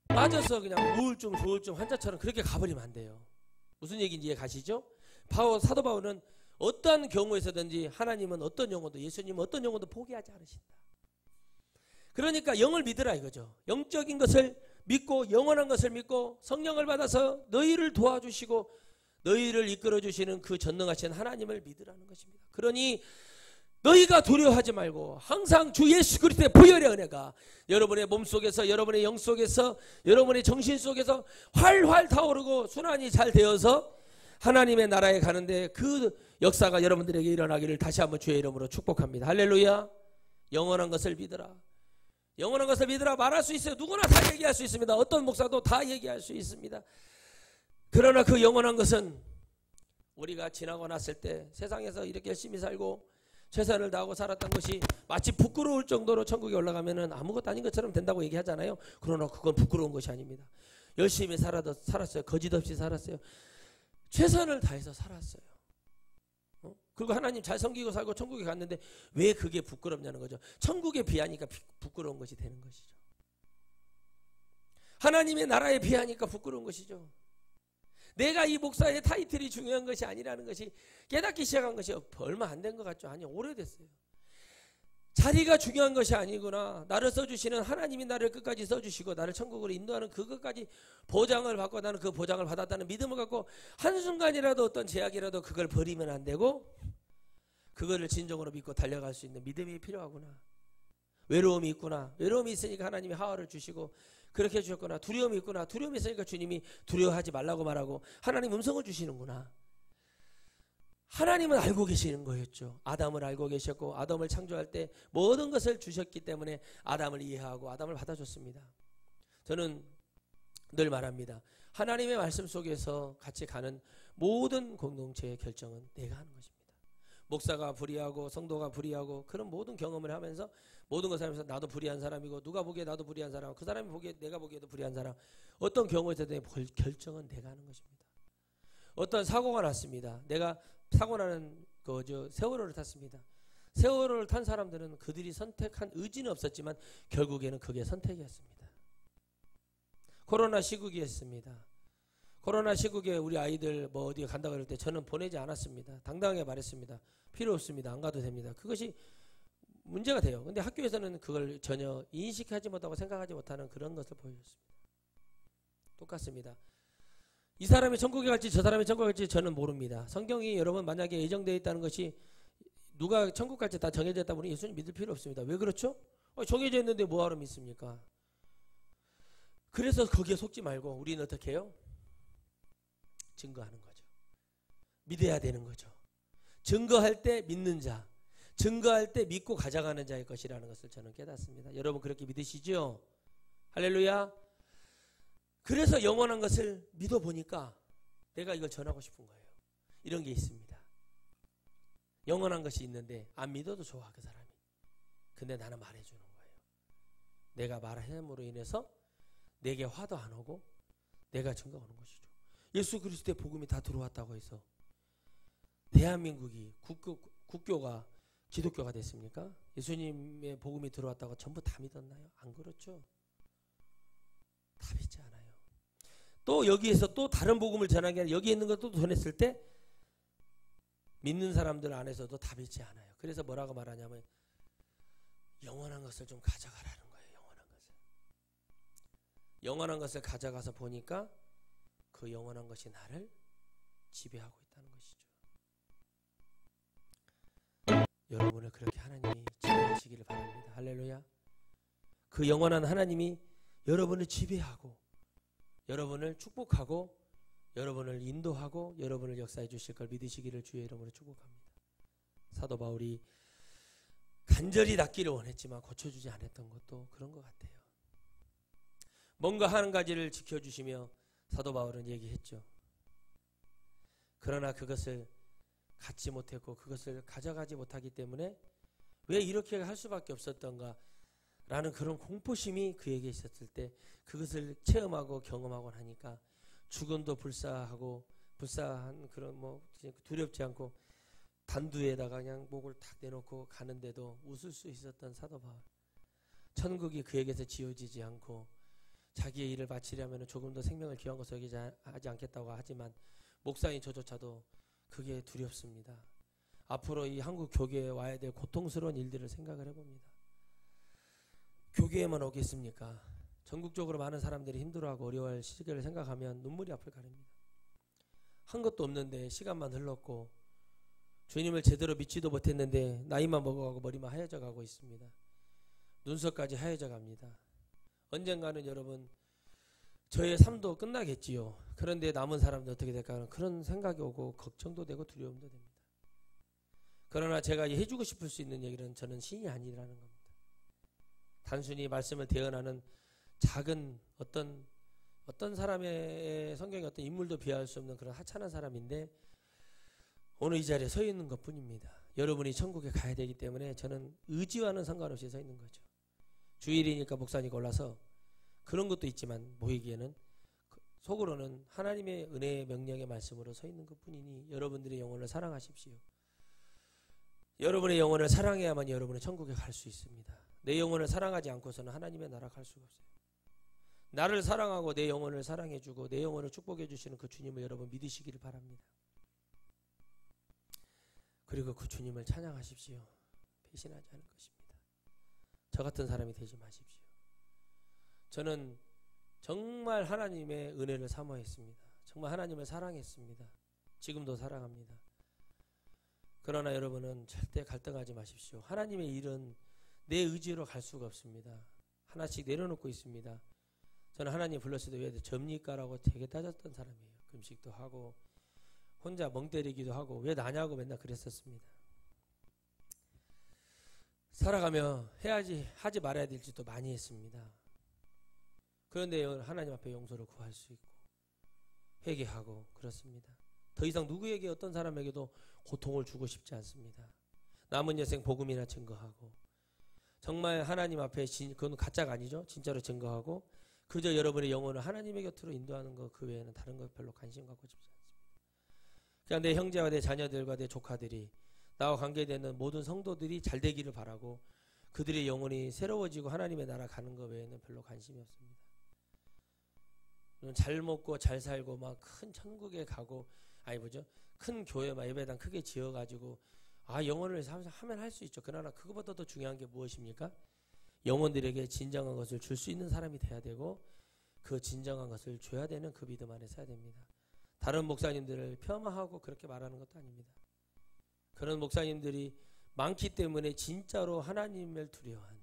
빠져서 그냥 우울증 조울증 환자처럼 그렇게 가버리면 안 돼요. 무슨 얘기인지 이해 가시죠? 사도 바울은 어떠한 경우에서든지 하나님은 어떤 영혼도 예수님은 어떤 영혼도 포기하지 않으신다. 그러니까 영을 믿으라 이거죠. 영적인 것을 믿고 영원한 것을 믿고 성령을 받아서 너희를 도와주시고 너희를 이끌어주시는 그 전능하신 하나님을 믿으라는 것입니다. 그러니 너희가 두려워하지 말고 항상 주 예수 그리스도의 보혈의 은혜가 여러분의 몸속에서 여러분의 영 속에서 여러분의 정신 속에서 활활 타오르고 순환이 잘 되어서 하나님의 나라에 가는데 그 역사가 여러분들에게 일어나기를 다시 한번 주의 이름으로 축복합니다. 할렐루야. 영원한 것을 믿으라. 영원한 것을 믿으라 말할 수 있어요. 누구나 다 얘기할 수 있습니다. 어떤 목사도 다 얘기할 수 있습니다. 그러나 그 영원한 것은 우리가 지나고 났을 때 세상에서 이렇게 열심히 살고 최선을 다하고 살았던 것이 마치 부끄러울 정도로 천국에 올라가면은 아무것도 아닌 것처럼 된다고 얘기하잖아요. 그러나 그건 부끄러운 것이 아닙니다. 열심히 살았어요. 거짓 없이 살았어요. 최선을 다해서 살았어요. 그리고 하나님 잘 섬기고 살고 천국에 갔는데 왜 그게 부끄럽냐는 거죠. 천국에 비하니까 부끄러운 것이 되는 것이죠. 하나님의 나라에 비하니까 부끄러운 것이죠. 내가 이 목사의 타이틀이 중요한 것이 아니라는 것이 깨닫기 시작한 것이 얼마 안 된 것 같죠. 아니 오래됐어요. 자리가 중요한 것이 아니구나. 나를 써주시는 하나님이 나를 끝까지 써주시고 나를 천국으로 인도하는 그것까지 보장을 받고 나는 그 보장을 받았다는 믿음을 갖고 한순간이라도 어떤 제약이라도 그걸 버리면 안 되고 그거를 진정으로 믿고 달려갈 수 있는 믿음이 필요하구나. 외로움이 있구나. 외로움이 있으니까 하나님이 하와를 주시고 그렇게 해주셨구나. 두려움이 있구나. 두려움이 있으니까 주님이 두려워하지 말라고 말하고 하나님 음성을 주시는구나. 하나님은 알고 계시는 거였죠. 아담을 알고 계셨고 아담을 창조할 때 모든 것을 주셨기 때문에 아담을 이해하고 아담을 받아줬습니다. 저는 늘 말합니다. 하나님의 말씀 속에서 같이 가는 모든 공동체의 결정은 내가 하는 것입니다. 목사가 불의하고 성도가 불의하고 그런 모든 경험을 하면서 모든 것을 하면서 나도 불의한 사람이고 누가 보기에 나도 불의한 사람 그 사람이 보기에 내가 보기에도 불의한 사람 어떤 경우에서든 결정은 내가 하는 것입니다. 어떤 사고가 났습니다. 내가 사고 나는 세월호를 탔습니다. 세월호를 탄 사람들은 그들이 선택한 의지는 없었지만 결국에는 그게 선택이었습니다. 코로나 시국이었습니다. 코로나 시국에 우리 아이들 어디 간다 그럴 때 저는 보내지 않았습니다. 당당하게 말했습니다. 필요 없습니다. 안 가도 됩니다. 그것이 문제가 돼요. 근데 학교에서는 그걸 전혀 인식하지 못하고 생각하지 못하는 그런 것을 보여줬습니다. 똑같습니다. 이 사람이 천국에 갈지 저 사람이 천국에 갈지 저는 모릅니다. 성경이 여러분 만약에 예정되어 있다는 것이 누가 천국 갈지 다 정해져 있다 보니 예수님 믿을 필요 없습니다. 왜 그렇죠? 정해져 있는데 뭐하러 믿습니까? 그래서 거기에 속지 말고 우리는 어떻게 해요? 증거하는 거죠. 믿어야 되는 거죠. 증거할 때 믿는 자, 증거할 때 믿고 가져가는 자의 것이라는 것을 저는 깨닫습니다. 여러분 그렇게 믿으시죠? 할렐루야. 그래서 영원한 것을 믿어보니까 내가 이걸 전하고 싶은 거예요. 이런 게 있습니다. 영원한 것이 있는데 안 믿어도 좋아 그 사람이. 근데 나는 말해주는 거예요. 내가 말함으로 인해서 내게 화도 안 오고 내가 증거하는 것이죠. 예수 그리스도의 복음이 다 들어왔다고 해서 대한민국이 국교가 기독교가 됐습니까? 예수님의 복음이 들어왔다고 전부 다 믿었나요? 안 그렇죠. 다 믿지 않아요. 또 여기에서 또 다른 복음을 전하는 게 아니라 여기 있는 것도 전했을 때 믿는 사람들 안에서도 다 믿지 않아요. 그래서 뭐라고 말하냐면 영원한 것을 좀 가져가라는 거예요. 영원한 것을 가져가서 보니까 그 영원한 것이 나를 지배하고 있다는 것이죠. 여러분을 그렇게 하나님이 지배하시기를 바랍니다. 할렐루야. 그 영원한 하나님이 여러분을 지배하고 여러분을 축복하고 여러분을 인도하고 여러분을 역사해 주실 걸 믿으시기를 주의 이름으로 축복합니다. 사도 바울이 간절히 낫기를 원했지만 고쳐주지 않았던 것도 그런 것 같아요. 뭔가 한 가지를 지켜주시며 사도 바울은 얘기했죠. 그러나 그것을 갖지 못했고 그것을 가져가지 못하기 때문에 왜 이렇게 할 수밖에 없었던가 라는 그런 공포심이 그에게 있었을 때 그것을 체험하고 경험하고 나니까 죽음도 불사한 그런 두렵지 않고 단두에다가 그냥 목을 탁 내놓고 가는데도 웃을 수 있었던 사도 바울. 천국이 그에게서 지어지지 않고 자기의 일을 마치려면 조금 더 생명을 귀한 것을 여기지 하지 않겠다고 하지만 목사인 저조차도 그게 두렵습니다. 앞으로 이 한국 교계에 와야 될 고통스러운 일들을 생각을 해봅니다. 교계에만 오겠습니까? 전국적으로 많은 사람들이 힘들어하고 어려워할 시기를 생각하면 눈물이 앞을 가립니다. 한 것도 없는데 시간만 흘렀고 주님을 제대로 믿지도 못했는데 나이만 먹어가고 머리만 하얘져 가고 있습니다. 눈썹까지 하얘져 갑니다. 언젠가는 여러분 저의 삶도 끝나겠지요. 그런데 남은 사람들 어떻게 될까? 그런 생각이 오고 걱정도 되고 두려움도 됩니다. 그러나 제가 해주고 싶을 수 있는 얘기는 저는 신이 아니라는 겁니다. 단순히 말씀을 대언하는 작은 어떤 사람의 성경의 어떤 인물도 비하할 수 없는 그런 하찮은 사람인데 오늘 이 자리에 서 있는 것 뿐입니다. 여러분이 천국에 가야 되기 때문에 저는 의지와는 상관없이 서 있는 거죠. 주일이니까 목사님이 올라서 그런 것도 있지만 모이기에는 속으로는 하나님의 은혜의 명령의 말씀으로 서 있는 것 뿐이니 여러분들의 영혼을 사랑하십시오. 여러분의 영혼을 사랑해야만 여러분은 천국에 갈 수 있습니다. 내 영혼을 사랑하지 않고서는 하나님의 나라 갈 수가 없어요. 나를 사랑하고 내 영혼을 사랑해주고 내 영혼을 축복해 주시는 그 주님을 여러분 믿으시기를 바랍니다. 그리고 그 주님을 찬양하십시오. 배신하지 않을 것입니다. 저 같은 사람이 되지 마십시오. 저는 정말 하나님의 은혜를 사모했습니다. 정말 하나님을 사랑했습니다. 지금도 사랑합니다. 그러나 여러분은 절대 갈등하지 마십시오. 하나님의 일은 내 의지로 갈 수가 없습니다. 하나씩 내려놓고 있습니다. 저는 하나님 불렀을 때 왜 접니까? 라고 되게 따졌던 사람이에요. 금식도 하고 혼자 멍 때리기도 하고 왜 나냐고 맨날 그랬었습니다. 살아가며 해야지 하지 말아야 될 짓도 많이 했습니다. 그런데 하나님 앞에 용서를 구할 수 있고 회개하고 그렇습니다. 더 이상 누구에게 어떤 사람에게도 고통을 주고 싶지 않습니다. 남은 여생 복음이나 증거하고 정말 하나님 앞에 그건 가짜가 아니죠. 진짜로 증거하고 그저 여러분의 영혼을 하나님의 곁으로 인도하는 것 그 외에는 다른 것 별로 관심 갖고 싶지 않습니다. 그냥 내 형제와 내 자녀들과 내 조카들이 나와 관계되는 모든 성도들이 잘 되기를 바라고 그들의 영혼이 새로워지고 하나님의 나라 가는 것 외에는 별로 관심이 없습니다. 잘 먹고 잘 살고 막 큰 천국에 가고 큰 교회 막 예배당 크게 지어가지고 영혼을 하면 할 수 있죠. 그러나 그것보다 더 중요한 게 무엇입니까? 영혼들에게 진정한 것을 줄 수 있는 사람이 돼야 되고 그 진정한 것을 줘야 되는 그 믿음 안에 서야 됩니다. 다른 목사님들을 폄하하고 그렇게 말하는 것도 아닙니다. 그런 목사님들이 많기 때문에 진짜로 하나님을 두려워하는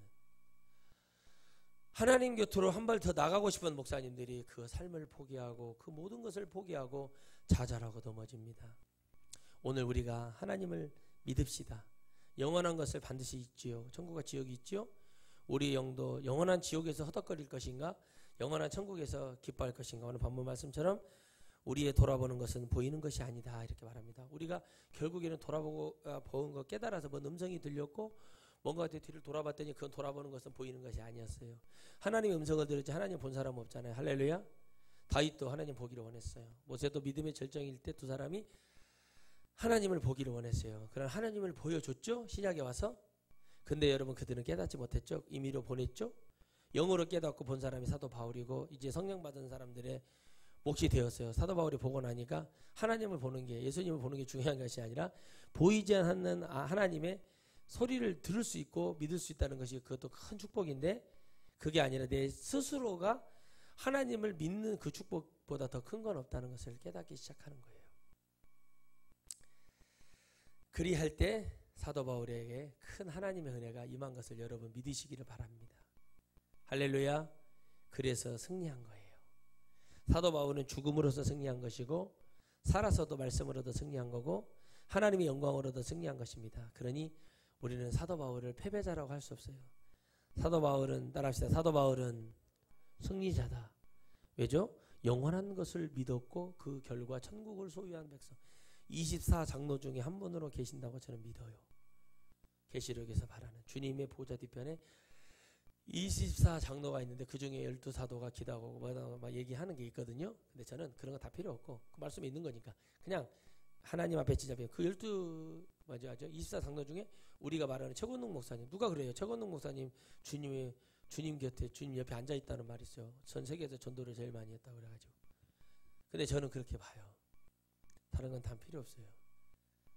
하나님 곁으로 한 발 더 나가고 싶은 목사님들이 그 삶을 포기하고 그 모든 것을 포기하고 좌절하고 넘어집니다. 오늘 우리가 하나님을 믿읍시다. 영원한 것을 반드시 있지요. 천국과 지옥이 있지요. 우리 영도 영원한 지옥에서 허덕거릴 것인가 영원한 천국에서 기뻐할 것인가. 오늘 본문 말씀처럼 우리의 돌아보는 것은 보이는 것이 아니다 이렇게 말합니다. 우리가 결국에는 돌아보고 보은 거 깨달아서 뭔 음성이 들렸고 뭔가 뒤를 돌아봤더니 그건 돌아보는 것은 보이는 것이 아니었어요. 하나님의 음성을 들었지 하나님 본 사람은 없잖아요. 할렐루야. 다윗도 하나님 보기를 원했어요. 모세도 믿음의 절정일 때 두 사람이 하나님을 보기를 원했어요. 그러나 하나님을 보여줬죠. 신약에 와서. 근데 여러분 그들은 깨닫지 못했죠. 임의로 보냈죠. 영으로 깨닫고 본 사람이 사도 바울이고 이제 성령 받은 사람들의 몫이 되었어요. 사도 바울이 보고 나니까 하나님을 보는 게, 예수님을 보는 게 중요한 것이 아니라 보이지 않는 하나님의 소리를 들을 수 있고 믿을 수 있다는 것이 그것도 큰 축복인데, 그게 아니라 내 스스로가 하나님을 믿는 그 축복보다 더 큰 건 없다는 것을 깨닫기 시작하는 거예요. 그리할 때 사도 바울에게 큰 하나님의 은혜가 임한 것을 여러분 믿으시기를 바랍니다. 할렐루야. 그래서 승리한 거예요. 사도 바울은 죽음으로서 승리한 것이고 살아서도 말씀으로도 승리한 거고 하나님의 영광으로도 승리한 것입니다. 그러니 우리는 사도 바울을 패배자라고 할 수 없어요. 사도 바울은, 따라합시다. 사도 바울은 승리자다. 왜죠? 영원한 것을 믿었고 그 결과 천국을 소유한 백성 24장로 중에 한 분으로 계신다고 저는 믿어요. 계시록에서 말하는 주님의 보좌 뒤편에 24장로가 있는데 그 중에 12사도가 기도하고 막 얘기하는 게 있거든요. 근데 저는 그런 거 다 필요 없고 그 말씀에 있는 거니까 그냥 하나님 앞에 지잡혀 그 24장로 중에 우리가 말하는 최건동 목사님, 누가 그래요? 최건동 목사님 주님 곁에, 주님 옆에 앉아 있다는 말이 있어요. 전 세계에서 전도를 제일 많이 했다고 그래가지고. 근데 저는 그렇게 봐요. 다른 건 다 필요 없어요.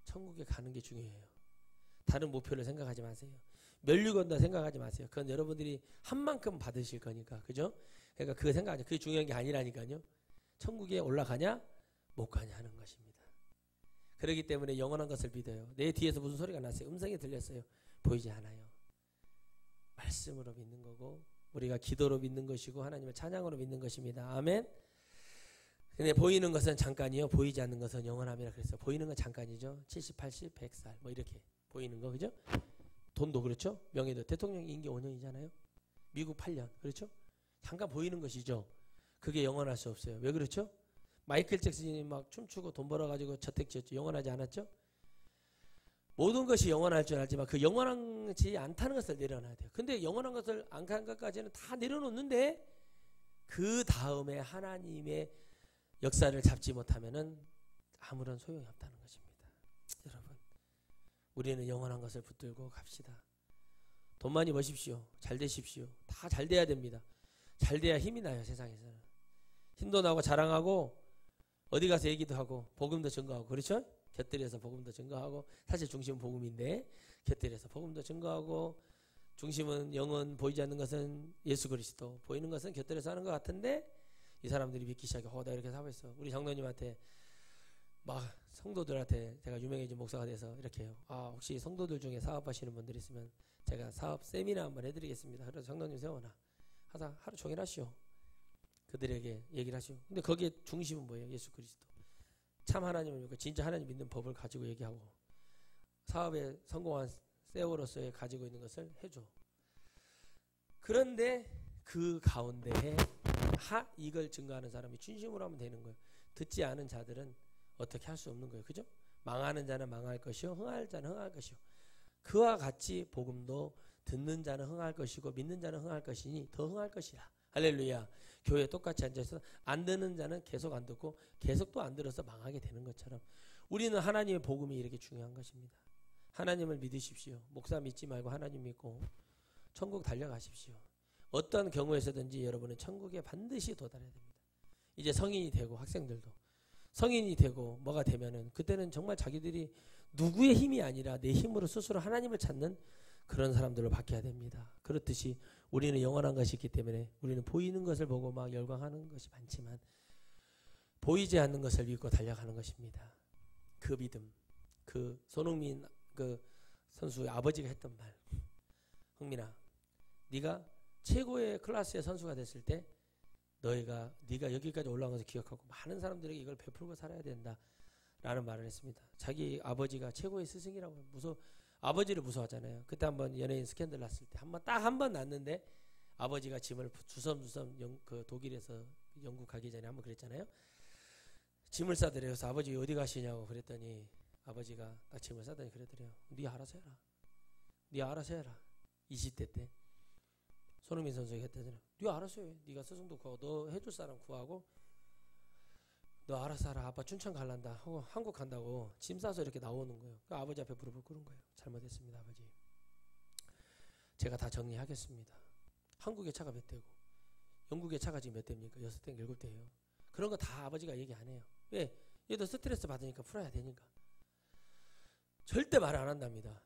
천국에 가는 게 중요해요. 다른 목표를 생각하지 마세요. 멸류관도 생각하지 마세요. 그건 여러분들이 한 만큼 받으실 거니까. 그죠? 그러니까 그거 생각하죠. 그게 중요한 게 아니라니까요. 천국에 올라가냐 못 가냐 하는 것입니다. 그렇기 때문에 영원한 것을 믿어요. 내 뒤에서 무슨 소리가 났어요. 음성이 들렸어요. 보이지 않아요. 말씀으로 믿는 거고 우리가 기도로 믿는 것이고 하나님을 찬양으로 믿는 것입니다. 아멘. 근데 보이는 것은 잠깐이요. 보이지 않는 것은 영원함이라 그랬어요. 보이는 건 잠깐이죠. 70, 80, 100살 뭐 이렇게 보이는 거. 그죠? 돈도 그렇죠. 명예도 대통령 임기 5년이잖아요. 미국 8년. 그렇죠? 잠깐 보이는 것이죠. 그게 영원할 수 없어요. 왜 그렇죠? 마이클 잭슨이 막 춤추고 돈 벌어가지고 저택 지었죠. 영원하지 않았죠? 모든 것이 영원할 줄 알지만 그 영원하지 않다는 것을 내려놔야 돼요. 근데 영원한 것을 안 간 것까지는 다 내려놓는데 그 다음에 하나님의 역사를 잡지 못하면은 아무런 소용이 없다는 것입니다. 여러분, 우리는 영원한 것을 붙들고 갑시다. 돈 많이 버십시오. 잘 되십시오. 다 잘 돼야 됩니다. 잘 돼야 힘이 나요. 세상에서는. 힘도 나고 자랑하고 어디 가서 얘기도 하고 복음도 증거하고. 그렇죠? 곁들여서 복음도 증거하고, 사실 중심은 복음인데 곁들여서 복음도 증거하고, 중심은 영은 보이지 않는 것은 예수 그리스도, 보이는 것은 곁들여서 하는 것 같은데 이 사람들이 믿기 시작해. 나 이렇게 사고 있어. 우리 장로님한테 막 성도들한테 제가 유명해진 목사가 돼서 이렇게 해요. 혹시 성도들 중에 사업하시는 분들 있으면 제가 사업 세미나 한번 해드리겠습니다. 그래서 장로님 세워놔. 하다 하루 종일 하시오. 그들에게 얘기를 하시오. 근데 거기에 중심은 뭐예요? 예수 그리스도. 참 하나님을 믿고 진짜 하나님 믿는 법을 가지고 얘기하고 사업에 성공한 세월로서의 가지고 있는 것을 해줘. 그런데 그 가운데에 이걸 증거하는 사람이 진심으로 하면 되는 거예요. 듣지 않은 자들은 어떻게 할 수 없는 거예요. 그죠? 망하는 자는 망할 것이요 흥할 자는 흥할 것이요. 그와 같이 복음도 듣는 자는 흥할 것이고 믿는 자는 흥할 것이니 더 흥할 것이라. 할렐루야. 교회에 똑같이 앉아서 안 듣는 자는 계속 안 듣고 계속 또 안 들어서 망하게 되는 것처럼 우리는 하나님의 복음이 이렇게 중요한 것입니다. 하나님을 믿으십시오. 목사 믿지 말고 하나님 믿고 천국 달려가십시오. 어떤 경우에서든지 여러분은 천국에 반드시 도달해야 됩니다. 이제 성인이 되고 학생들도 성인이 되고 뭐가 되면은 그때는 정말 자기들이 누구의 힘이 아니라 내 힘으로 스스로 하나님을 찾는 그런 사람들로 바뀌어야 됩니다. 그렇듯이 우리는 영원한 것이 있기 때문에 우리는 보이는 것을 보고 막 열광하는 것이 많지만 보이지 않는 것을 믿고 달려가는 것입니다. 그 믿음, 그 손흥민 그 선수의 아버지가 했던 말. 흥민아, 네가 최고의 클래스의 선수가 됐을 때 네가 여기까지 올라온 것을 기억하고 많은 사람들에게 이걸 베풀고 살아야 된다라는 말을 했습니다. 자기 아버지가 최고의 스승이라고 아버지를 무서워하잖아요. 그때 한번 연예인 스캔들 났을 때 딱 한 번 났는데 아버지가 짐을 주섬주섬 그 독일에서 영국 가기 전에 한번 그랬잖아요. 짐을 싸드려서 아버지 어디 가시냐고 그랬더니 아버지가 딱 짐을 싸더니 그랬더래요. 네 알아서 해라. 네 알아서 해라. 20대 때 손흥민 선수가 했다잖아요. 네 알아서 해. 네가 스승도 구하고 너 해줄 사람 구하고 너 알아서 하라. 아빠 춘천 갈란다 하고 한국 간다고 짐 싸서 이렇게 나오는 거예요. 그 아버지 앞에 무릎을 꿇은 거예요. 잘못했습니다, 아버지. 제가 다 정리하겠습니다. 한국의 차가 몇 대고 영국의 차가 지금 몇 대입니까? 6대, 7대예요. 그런 거 다 아버지가 얘기 안 해요. 왜? 얘도 스트레스 받으니까 풀어야 되니까. 절대 말을 안 한답니다.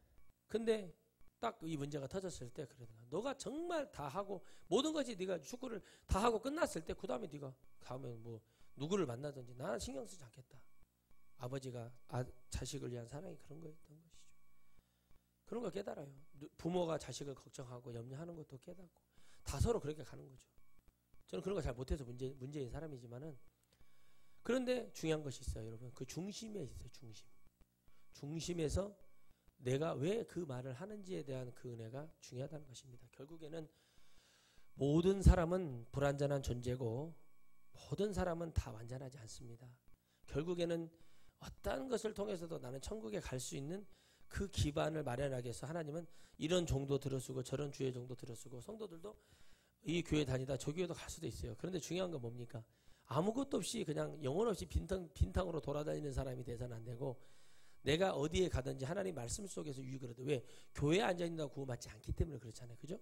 근데 딱 이 문제가 터졌을 때 그러더라. 너가 정말 다 하고 모든 것이 네가 축구를 다 하고 끝났을 때 그 다음에 네가 가면 뭐 누구를 만나든지 나는 신경 쓰지 않겠다. 아버지가 자식을 위한 사랑이 그런 거였던 것이죠. 그런 거 깨달아요. 부모가 자식을 걱정하고 염려하는 것도 깨닫고 다 서로 그렇게 가는 거죠. 저는 그런 거 잘 못해서 문제인 사람이지만은 그런데 중요한 것이 있어요, 여러분. 그 중심에 있어요, 중심. 중심에서 내가 왜 그 말을 하는지에 대한 그 은혜가 중요하다는 것입니다. 결국에는 모든 사람은 불완전한 존재고 모든 사람은 다 완전하지 않습니다. 결국에는 어떤 것을 통해서도 나는 천국에 갈 수 있는 그 기반을 마련하기 위해서 하나님은 이런 종도 들어쓰고 저런 주의 종도 들어쓰고 성도들도 이 교회 다니다 저 교회도 갈 수도 있어요. 그런데 중요한 건 뭡니까? 아무것도 없이 그냥 영혼 없이 빈탕으로 돌아다니는 사람이 돼서는 안 되고 내가 어디에 가든지 하나님 말씀 속에서 유익을 얻어. 왜? 교회에 앉아있는다고 구원받지 않기 때문에 그렇잖아요. 그죠?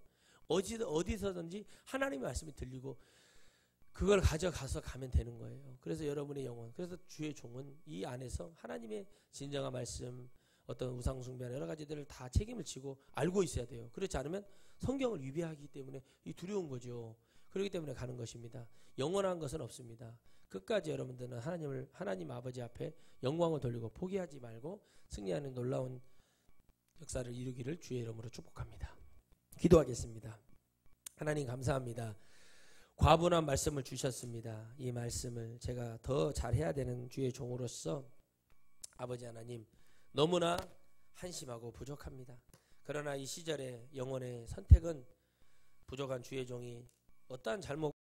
어디서든지 하나님의 말씀이 들리고 그걸 가져가서 가면 되는 거예요. 그래서 여러분의 영혼, 그래서 주의 종은 이 안에서 하나님의 진정한 말씀, 어떤 우상숭배나 여러 가지들을 다 책임을 지고 알고 있어야 돼요. 그렇지 않으면 성경을 위배하기 때문에 이 두려운 거죠. 그렇기 때문에 가는 것입니다. 영원한 것은 없습니다. 끝까지 여러분들은 하나님 아버지 앞에 영광을 돌리고 포기하지 말고 승리하는 놀라운 역사를 이루기를 주의 이름으로 축복합니다. 기도하겠습니다. 하나님 감사합니다. 과분한 말씀을 주셨습니다. 이 말씀을 제가 더 잘해야 되는 주의 종으로서 아버지 하나님 너무나 한심하고 부족합니다. 그러나 이 시절에 영혼의 선택은 부족한 주의 종이 어떠한 잘못